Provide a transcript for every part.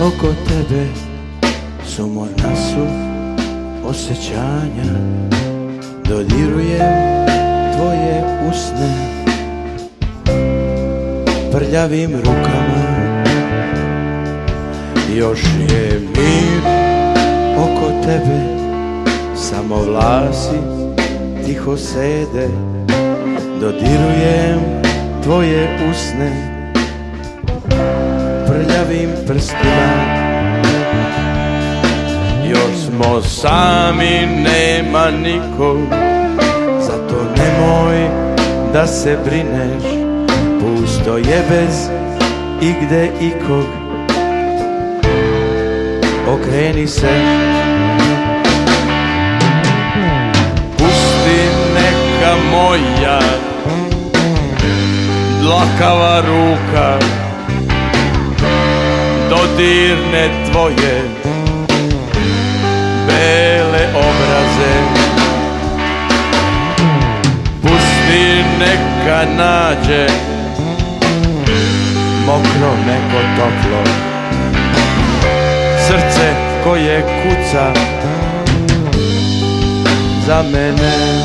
oko tebe, sumorna su osjećanja. Dodirujem tvoje usne prljavim rukama. Još je mir oko tebe, samo vlasi tiho sede. Dodirujem tvoje usne prljavim prstima. Još smo sami, nema nikog, zato nemoj da se brineš. Pusto je bez igde ikog, okreni se. Pusti neka moja dlakava ruka dodirne tvoje bele obraze. Pusti neka nađe mokro neko toplo srce koje kuca za mene.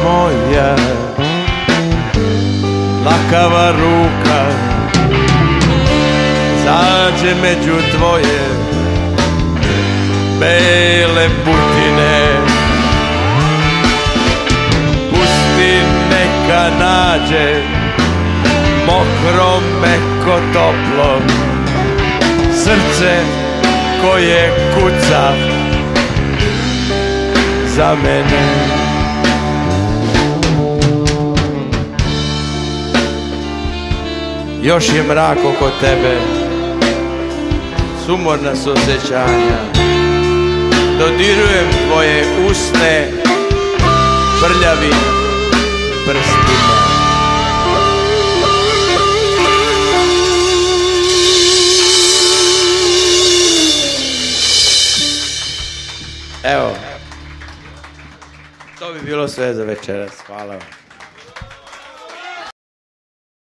Moja lakava ruka zađe među tvoje bele butine. Pusti neka nađe mokro, meko, toplo srce koje kuca za mene. Još je mrak oko tebe, sumorna su osjećanja. Dodirujem tvoje usne prljavim prstima. Evo, to bi bilo sve za večeras. Hvala vam.